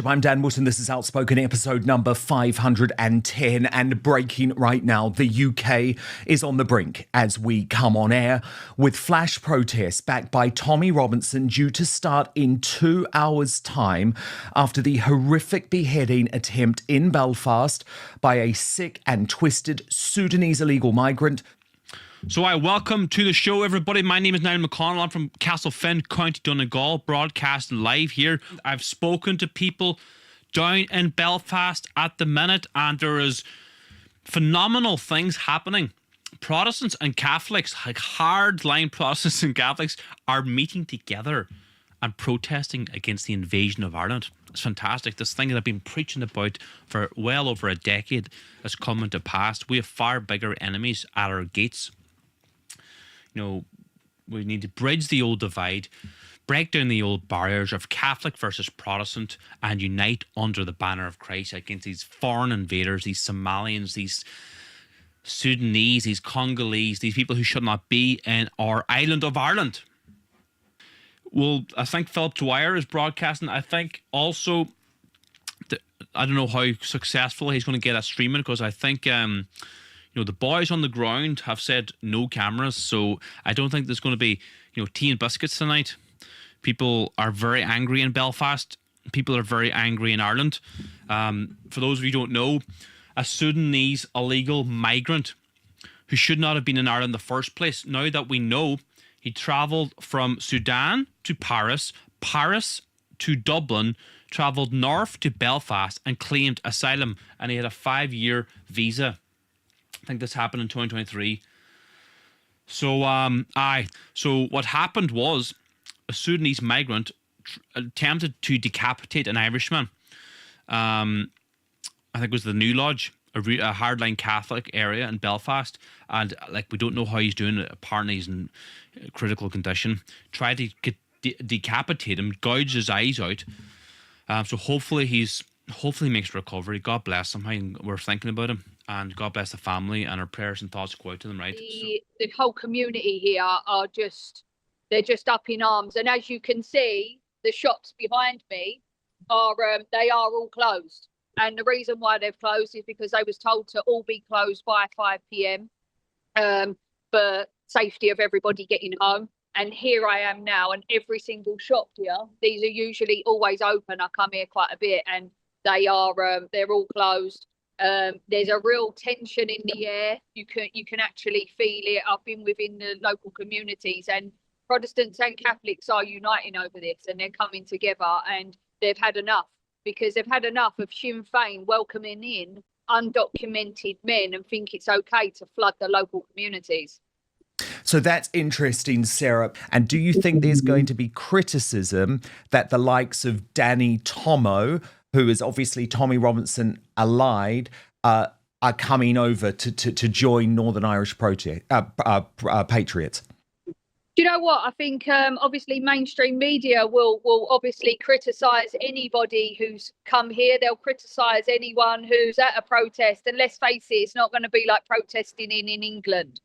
I'm Dan Wootton. This is Outspoken episode number 510, and breaking right now, the UK is on the brink as we come on air with flash protests backed by Tommy Robinson due to start in 2 hours' time after the horrific beheading attempt in Belfast by a sick and twisted Sudanese illegal migrant. So welcome to the show, everybody. My name is Niall McConnell. I'm from Castlefin, County Donegal, broadcasting live here. I've spoken to people down in Belfast at the minute, and there is phenomenal things happening. Protestants and Catholics, like hard-line Protestants and Catholics, are meeting together and protesting against the invasion of Ireland. It's fantastic. This thing that I've been preaching about for well over a decade has come into pass. We have far bigger enemies at our gates. You know, we need to bridge the old divide, break down the old barriers of Catholic versus Protestant, and unite under the banner of Christ against these foreign invaders, these Somalians, these Sudanese, these Congolese, these people who should not be in our island of Ireland. Well, I think Philip Dwyer is broadcasting. I think also, I don't know how successful he's going to get at streaming, because I think the boys on the ground have said no cameras, so I don't think there's going to be, tea and biscuits tonight. People are very angry in Belfast. People are very angry in Ireland. For those of you who don't know, a Sudanese illegal migrant who should not have been in Ireland in the first place, now that we know, he travelled from Sudan to Paris, Paris to Dublin, travelled north to Belfast and claimed asylum, and he had a 5-year visa. I think this happened in 2023. So so what happened was a Sudanese migrant attempted to decapitate an Irishman. I think it was the New Lodge, a hardline Catholic area in Belfast, and we don't know how he's doing. Apparently he's in critical condition. Tried to decapitate him, gouge his eyes out. So hopefully he makes recovery. God bless him. We're thinking about him. And God bless the family, and our prayers and thoughts go out to them, right? The whole community here they're just up in arms. And as you can see, the shops behind me they are all closed. And the reason why they've closed is because they was told to all be closed by 5 p.m. For safety of everybody getting home. And here I am now, and every single shop here, these are usually always open. I come here quite a bit, and they're all closed. There's a real tension in the air. You can actually feel it. I've been within the local communities, and Protestants and Catholics are uniting over this, and they're coming together, and they've had enough, because they've had enough of Sinn Féin welcoming in undocumented men and think it's okay to flood the local communities. So that's interesting, Sarah. And do you think there's going to be criticism that the likes of Danny Tomo, who is obviously Tommy Robinson allied, are coming over to join Northern Irish Patriots? Do you know what? I think obviously mainstream media will obviously criticise anybody who's come here. They'll criticise anyone who's at a protest. And let's face it, it's not going to be like protesting in England.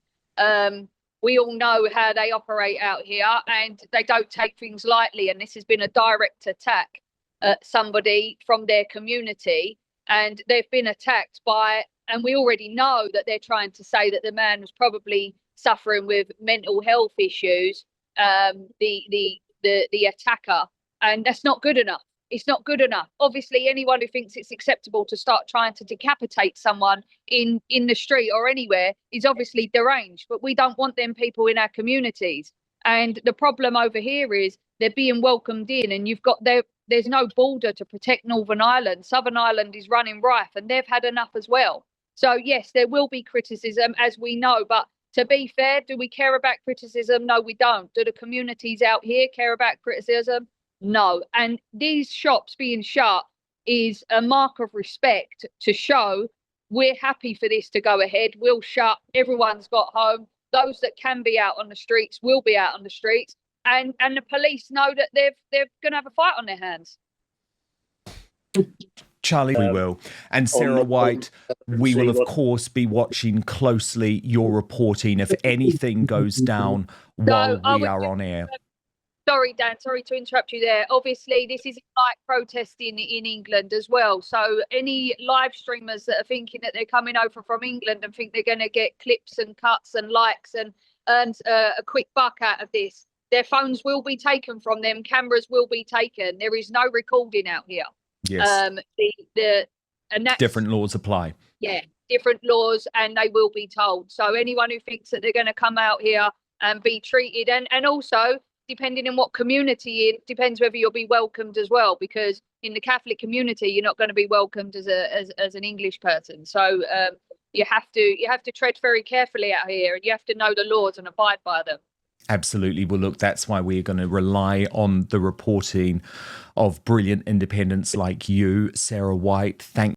We all know how they operate out here, and they don't take things lightly. And this has been a direct attack at somebody from their community, and they've been attacked by, and we already know that they're trying to say that the man was probably suffering with mental health issues, the attacker, and that's not good enough. It's not good enough. Obviously, anyone who thinks it's acceptable to start trying to decapitate someone in the street or anywhere is obviously deranged, but we don't want them people in our communities. And the problem over here is they're being welcomed in, and there's no border to protect Northern Ireland. Southern Ireland is running rife, and they've had enough as well. So yes, there will be criticism, as we know, but to be fair, do we care about criticism? No, we don't. Do the communities out here care about criticism? No. And these shops being shut is a mark of respect to show we're happy for this to go ahead. We'll shut. Everyone's got home. Those that can be out on the streets will be out on the streets. And the police know that they're going to have a fight on their hands. Charlie, we will. And Sarah White, we will, of course, be watching closely your reporting if anything goes down while we are on air. Sorry, Dan, sorry to interrupt you there. Obviously, this is like protesting in England as well. So any live streamers that are thinking that they're coming over from England and think they're going to get clips and cuts and likes and earn a quick buck out of this, their phones will be taken from them. Cameras will be taken. There is no recording out here. Yes. And that's, different laws apply. Yeah, different laws, and they will be told. So anyone who thinks that they're going to come out here and be treated, and also depending on what community, it depends whether you'll be welcomed as well, because in the Catholic community you're not going to be welcomed as an English person. So you have to tread very carefully out here, and you have to know the laws and abide by them. Absolutely. Well, look, that's why we're going to rely on the reporting of brilliant independents like you, Sarah White. Thank